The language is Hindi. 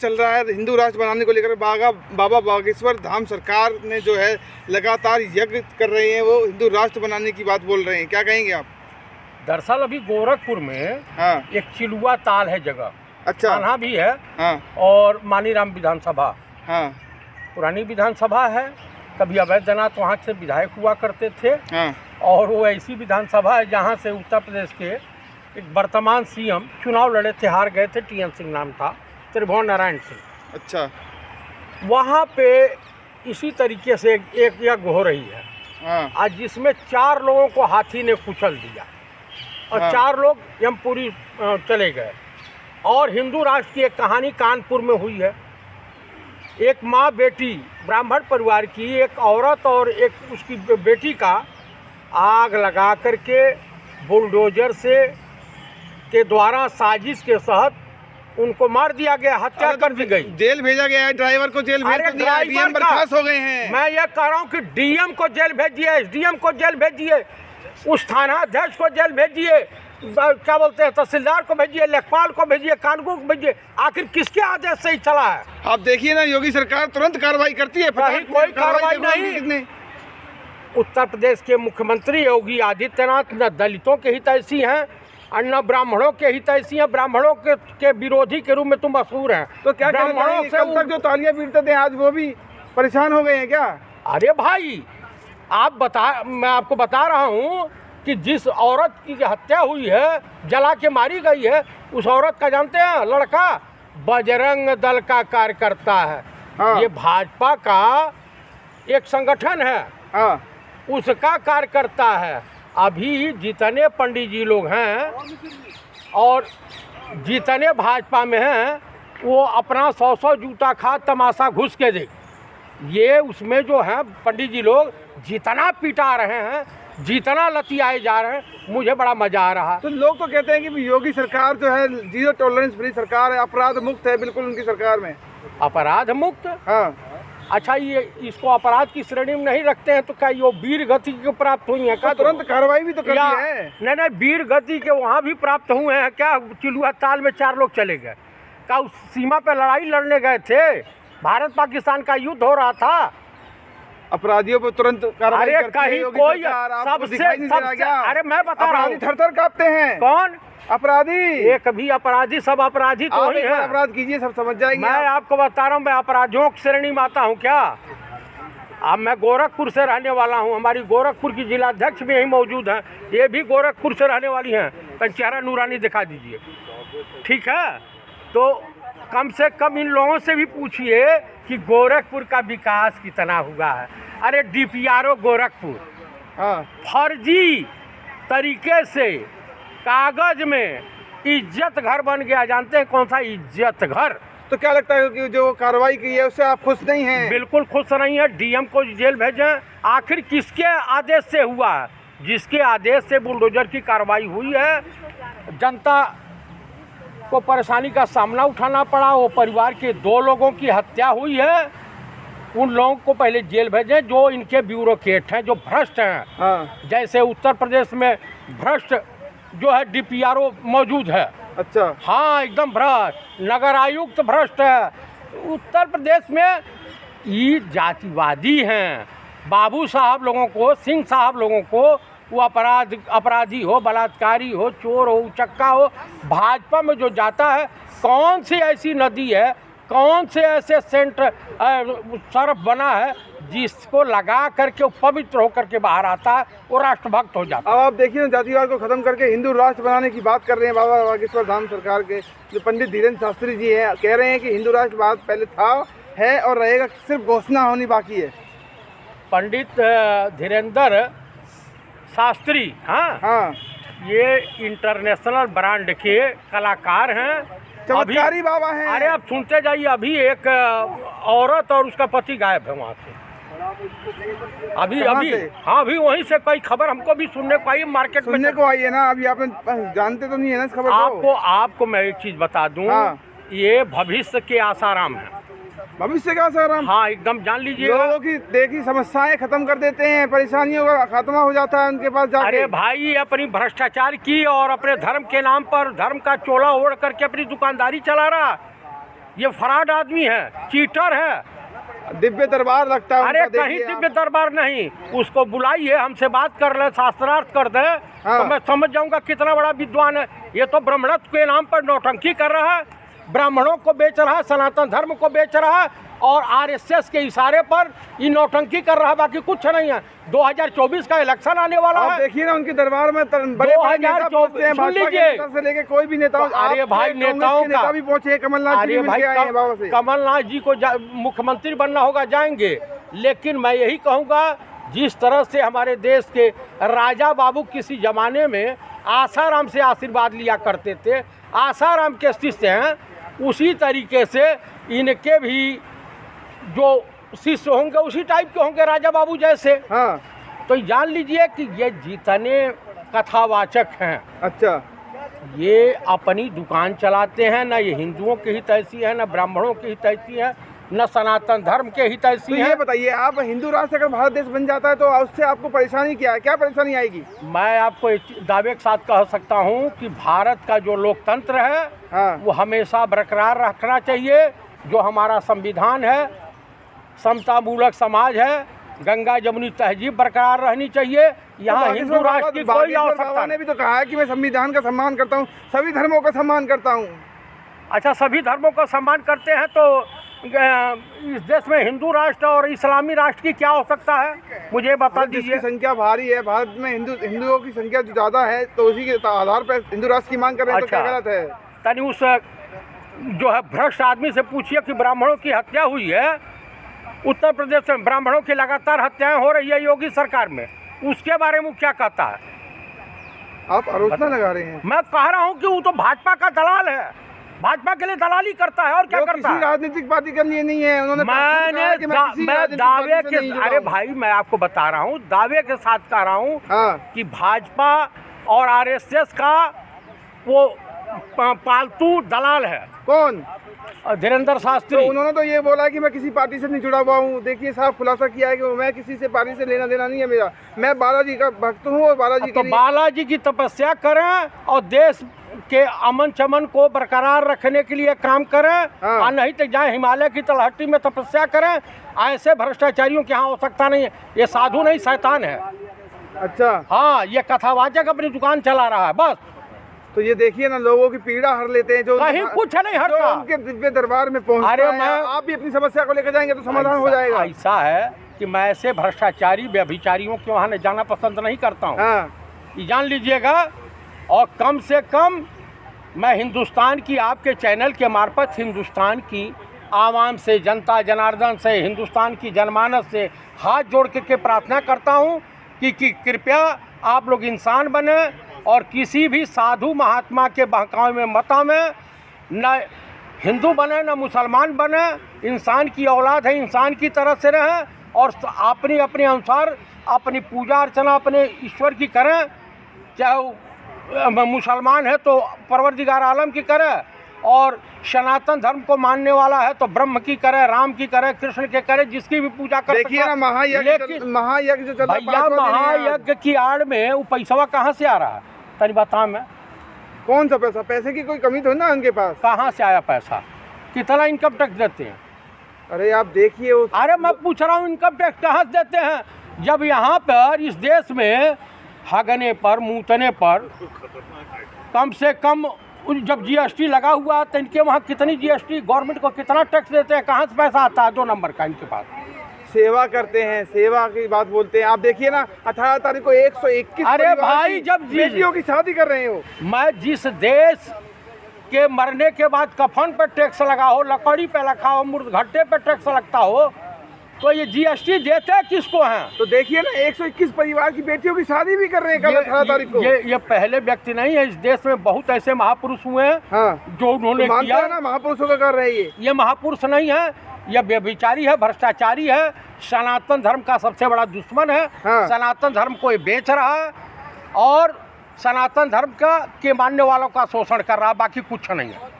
चल रहा है हिंदू राष्ट्र बनाने को लेकर। बाबा बागेश्वर धाम सरकार ने जो है लगातार यज्ञ कर रहे हैं, वो हिंदू राष्ट्र बनाने की बात बोल रहे हैं, क्या कहेंगे आप? दरअसल अभी गोरखपुर में हाँ, एक चिलुआ ताल है जगह, अच्छा, कान्हा भी है, हाँ, और मानीराम विधानसभा, हाँ, पुरानी विधानसभा है। कभी अवैधनाथ वहाँ से विधायक हुआ करते थे, हाँ, और वो ऐसी विधानसभा है जहाँ से उत्तर प्रदेश के एक वर्तमान सीएम चुनाव लड़े थे, हार गए थे, TN सिंह नाम था, त्रिभुवन नारायण सिंह। अच्छा, वहाँ पे इसी तरीके से एक यज्ञ हो रही है हाँ, आज, जिसमें 4 लोगों को हाथी ने कुचल दिया और हाँ। 4 लोग यमपुरी चले गए। और हिंदू राष्ट्र की एक कहानी कानपुर में हुई है। एक माँ बेटी ब्राह्मण परिवार की, एक औरत और एक उसकी बेटी का आग लगा करके बुलडोजर से के द्वारा साजिश के तहत उनको मार दिया गया, हत्या कर दी गई। जेल भेजा गया है, ड्राइवर को जेल भेज अरे दिया है, डीएम बर्खास्त हो गए हैं। मैं ये कह रहा हूँ कि डीएम को जेल भेजिए, SDM को जेल भेजिए, उस थाना अध्यक्ष को जेल भेजिए, क्या बोलते हैं, तहसीलदार को भेजिए, लेखपाल को भेजिए, कानून को भेजिए। आखिर किसके आदेश से ही चला है? आप देखिए ना, योगी सरकार तुरंत कार्रवाई करती है। कोई कार्रवाई नहीं। उत्तर प्रदेश के मुख्यमंत्री योगी आदित्यनाथ न दलितों के हित ऐसी हैं और न ब्राह्मणों के हित ऐसी हैं। ब्राह्मणों के विरोधी के रूप में तुम मशहूर हैं। तो क्या ब्राह्मणों से कल तक जो तालियां पीटते थे आज वो भी परेशान हो गए हैं क्या? अरे भाई, मैं आपको बता रहा हूँ कि जिस औरत की हत्या हुई है, जला के मारी गई है, उस औरत का जानते हैं, लड़का बजरंग दल का कार्यकर्ता है। हाँ। ये भाजपा का एक संगठन है, हाँ, उसका कार्यकर्ता है। अभी जितने पंडित जी लोग हैं और जितने भाजपा में हैं, वो अपना 100 जूता खा तमाशा घुस के देख। ये उसमें जो है पंडित जी लोग जितना पिटा रहे हैं, जितना लतियाए जा रहे हैं, मुझे बड़ा मजा आ रहा है। तो लोग तो कहते हैं कि योगी सरकार जो है जीरो टॉलरेंस फ्री सरकार है, अपराध मुक्त है बिल्कुल उनकी सरकार में। अपराध मुक्त? हाँ, अच्छा, ये इसको अपराध की श्रेणी में नहीं रखते हैं तो क्या ये वीर गति को प्राप्त हुई है? क्या तो तुरंत कार्रवाई भी तो कर दी है। नहीं, वीर गति के वहाँ भी प्राप्त हुए हैं क्या? चिलुआ ताल में 4 लोग चले गए, क्या उस सीमा पे लड़ाई लड़ने गए थे? भारत पाकिस्तान का युद्ध हो रहा था। अपराधियों पर तुरंत कार्रवाई अरे कहीं कोई सबसे अरे मैं बता रहा हूँ, थर-थर कांपते हैं। कौन अपराधी? एक भी अपराधी, सब अपराधी तो ही है। अपराध कीजिए, सब समझ जाएंगे। मैं आपको बता रहा हूँ, मैं अपराधियों की श्रेणी में आता हूँ क्या? अब मैं गोरखपुर से रहने वाला हूँ, हमारी गोरखपुर की जिलाध्यक्ष भी यहीं मौजूद हैं, ये भी गोरखपुर से रहने वाली हैं। चेहरा नूरानी दिखा दीजिए, ठीक है? तो कम से कम इन लोगों से भी पूछिए कि गोरखपुर का विकास कितना हुआ है। अरे DPRO गोरखपुर, हाँ, फर्जी तरीके से कागज में इज्जत घर बन गया। जानते हैं कौन सा इज्जत घर? तो क्या लगता है कि जो कार्रवाई की है उससे आप खुश नहीं हैं? बिल्कुल खुश नहीं है। DM को जेल भेजें। आखिर किसके आदेश से हुआ है? जिसके आदेश से बुलडोजर की कार्रवाई हुई है, जनता को परेशानी का सामना उठाना पड़ा। वो परिवार के 2 लोगों की हत्या हुई है, उन लोगों को पहले जेल भेजें जो इनके ब्यूरोक्रेट हैं, जो भ्रष्ट हैं। हाँ, जैसे उत्तर प्रदेश में भ्रष्ट जो है DPRO मौजूद है। अच्छा, हाँ, एकदम भ्रष्ट। नगर आयुक्त भ्रष्ट है। उत्तर प्रदेश में ये जातिवादी हैं। बाबू साहब लोगों को, सिंह साहब लोगों को, वो अपराधी हो, बलात्कारी हो, चोर हो, उचक्का हो, भाजपा में जो जाता है, कौन सी ऐसी नदी है, कौन से ऐसे सर्फ बना है जिसको लगा करके वो पवित्र होकर के बाहर आता है, वो राष्ट्रभक्त हो जाता है। अब आप देखिए ना, जातिवाद को खत्म करके हिंदू राष्ट्र बनाने की बात कर रहे हैं बाबा बागेश्वर धाम सरकार के जो पंडित धीरेन्द्र शास्त्री जी हैं, कह रहे हैं कि हिंदू राष्ट्र बात पहले था, है और रहेगा, सिर्फ घोषणा होनी बाकी है। पंडित धीरेन्द्र शास्त्री, हाँ, ये इंटरनेशनल ब्रांड के कलाकार हैं, चमत्कारी बाबा हैं। अरे आप सुनते जाइए, अभी एक औरत और उसका पति गायब है वहाँ से। अभी हाँ, अभी वहीं से कोई खबर हमको भी सुनने को आई, मार्केट में सुनने को आई है ना। अभी आपने जानते तो नहीं है ना इस खबर को? आपको मैं एक चीज बता दूं, हाँ, ये भविष्य के आसाराम है। भविष्य का आसाराम? हाँ, एकदम जान लीजिए। लोगों की देखी समस्याएं खत्म कर देते हैं, परेशानियों का खात्मा हो जाता है उनके पास जाके। अरे भाई, अपनी भ्रष्टाचार की और अपने धर्म के नाम पर धर्म का चोला ओढ़ करके अपनी दुकानदारी चला रहा। ये फ्रॉड आदमी है, चीटर है। दिव्य दरबार लगता है अरे उनका, कहीं देखिए दिव्य आप। दरबार नहीं, उसको बुलाइए, हमसे बात कर ले, शास्त्रार्थ कर दे, तो मैं समझ जाऊंगा कितना बड़ा विद्वान है। ये तो ब्रह्मणत्व के नाम पर नौटंकी कर रहा है, ब्राह्मणों को बेच रहा है, सनातन धर्म को बेच रहा है, और आरएसएस के इशारे पर ये नौटंकी कर रहा है, बाकी कुछ नहीं है। 2024 का इलेक्शन आने वाला आप है। देखिए ना उनके दरबार में बड़े नेता पहुंचते हैं, भाजपा के नेता से लेके कोई भी नेता। अरे भाई, नेताओं का नेता भी पहुंचे, कमलनाथ जी भी मिलके आए हैं बाबा से। कमलनाथ जी को मुख्यमंत्री बनना होगा, जाएंगे, लेकिन मैं यही कहूँगा, जिस तरह से हमारे देश के राजा बाबू किसी जमाने में आसाराम से आशीर्वाद लिया करते थे, आसाराम के शिष्य हैं, उसी तरीके से इनके भी जो शिष्य होंगे उसी टाइप के होंगे, राजा बाबू जैसे। हाँ, तो जान लीजिए कि ये जितने कथावाचक हैं, अच्छा, ये अपनी दुकान चलाते हैं, ना ये हिंदुओं के हित ऐसी है, ना ब्राह्मणों के हित ऐसी है, न सनातन धर्म के हित तो ऐसी ये है। बताइए, आप हिंदू राष्ट्र अगर भारत देश बन जाता है तो उससे आपको परेशानी क्या है, क्या परेशानी आएगी? मैं आपको एक दावे के साथ कह सकता हूँ कि भारत का जो लोकतंत्र है, हाँ, वो हमेशा बरकरार रखना चाहिए। जो हमारा संविधान है, समतामूलक समाज है, गंगा जमुनी तहजीब बरकरार रहनी चाहिए। यहाँ तो हिंदू राष्ट्र की कोई आवश्यकता ने नहीं। भी तो कहा है कि मैं संविधान का सम्मान करता हूँ, सभी धर्मों का सम्मान करता हूँ। अच्छा, सभी धर्मों का सम्मान करते हैं, तो इस देश में हिंदू राष्ट्र और इस्लामी राष्ट्र की क्या आवश्यकता है, मुझे बता जिसकी दीजिए। संख्या भारी है भारत में, हिंदुओं की संख्या जो ज़्यादा है, तो उसी के आधार पर हिंदू राष्ट्र की मांग कर रहे हैं, तो क्या अच्छा। गलत है? तनी उस जो है भ्रष्ट आदमी से पूछिए कि ब्राह्मणों की हत्या हुई है उत्तर प्रदेश में, ब्राह्मणों की लगातार हत्याएं हो रही है योगी सरकार में, उसके बारे में क्या कहता है? आप आलोचना लगा रहे हैं। मैं कह रहा हूँ कि वो तो भाजपा का दलाल है, भाजपा के लिए दलाली करता है, और क्या वो करता किसी है? राजनीतिक पार्टी के लिए नहीं है, उन्होंने मैं दावे के, अरे भाई मैं आपको बता रहा हूँ, दावे के साथ कह रहा हूँ हाँ, कि भाजपा और आरएसएस का वो पालतू दलाल है कौन? धीरेन्द्र तो शास्त्री। उन्होंने तो ये बोला कि मैं किसी पार्टी से नहीं जुड़ा हुआ हूँ। देखिए, साफ खुलासा किया है कि मैं किसी से पार्टी से लेना देना नहीं है मेरा, मैं बालाजी का भक्त हूँ और बालाजी तो के लिए। बालाजी की तपस्या करें और देश के अमन चमन को बरकरार रखने के लिए काम करें, हाँ। और नहीं तो जाए हिमालय की तलहटी में तपस्या करें। ऐसे भ्रष्टाचारियों की यहाँ आवश्यकता नहीं है, ये साधु नहीं शैतान है। अच्छा, हाँ, ये कथावाचक अपनी दुकान चला रहा है बस। तो ये देखिए ना, लोगों की पीड़ा हर लेते हैं, जो कहीं कुछ नहीं जो हटता। उनके दिव्य दरबार में पहुंचता अरे है। आप भी अपनी समस्या को लेकर जाएंगे तो समाधान हो जाएगा। ऐसा है कि मैं ऐसे भ्रष्टाचारी व्यभिचारियों के वहाँ जाना पसंद नहीं करता हूँ, हाँ, ये जान लीजिएगा। और कम से कम मैं हिंदुस्तान की, आपके चैनल के मार्फत हिंदुस्तान की आवाम से, जनता जनार्दन से, हिंदुस्तान की जनमानस से हाथ जोड़ के प्रार्थना करता हूँ कि कृपया आप लोग इंसान बने और किसी भी साधु महात्मा के बहकावे में मत आवें, न हिंदू बने न मुसलमान बने। इंसान की औलाद है, इंसान की तरह से रहें और अपने अपने अनुसार अपनी पूजा अर्चना अपने ईश्वर की करें। चाहे मुसलमान है तो परवरदिगार आलम की करे, और सनातन धर्म को मानने वाला है तो ब्रह्म की करे, राम की करे, कृष्ण के करे, जिसकी भी पूजा कर। देखिए ना, महायज्ञ जो चल रहा है, भैया, महायज्ञ की आड़ में वो पैसा कहाँ से आ रहा है, तनी बता। मैं कौन सा पैसा? पैसे की कोई कमी तो ना उनके पास? कहाँ से आया पैसा? कितना इनकम टैक्स देते हैं? अरे आप देखिए वो। अरे मैं पूछ रहा हूँ, इनकम टैक्स कहाँ से देते हैं, जब यहाँ पर इस देश में हगने पर, मूतने पर कम से कम जब जीएसटी लगा हुआ है तो इनके वहाँ कितनी जीएसटी, गवर्नमेंट को कितना टैक्स देते हैं, कहाँ से पैसा आता है? 2 नंबर का इनके पास। सेवा करते हैं, सेवा की बात बोलते हैं। आप देखिए ना, 18 तारीख को 121 अरे भाई, जब बेटियों की शादी कर रहे हो। मैं जिस देश के मरने के बाद कफन पर टैक्स लगा हो, लकड़ी पे लगा हो, मुर्दघट्टे पे टैक्स लगता हो, तो ये जीएसटी देते किसको हैं? तो देखिए ना, 121 परिवार की बेटियों की शादी भी कर रहे हैं कल 18 तारीख को। ये पहले व्यक्ति नहीं है, इस देश में बहुत ऐसे महापुरुष हुए हैं, हाँ, जो उन्होंने तो किया ना, महापुरुषों का कर रहे हैं। ये महापुरुष नहीं है, ये व्यभिचारी है, भ्रष्टाचारी है, सनातन धर्म का सबसे बड़ा दुश्मन है। हाँ। सनातन धर्म को ये बेच रहा है और सनातन धर्म के मानने वालों का शोषण कर रहा है, बाकी कुछ नहीं है।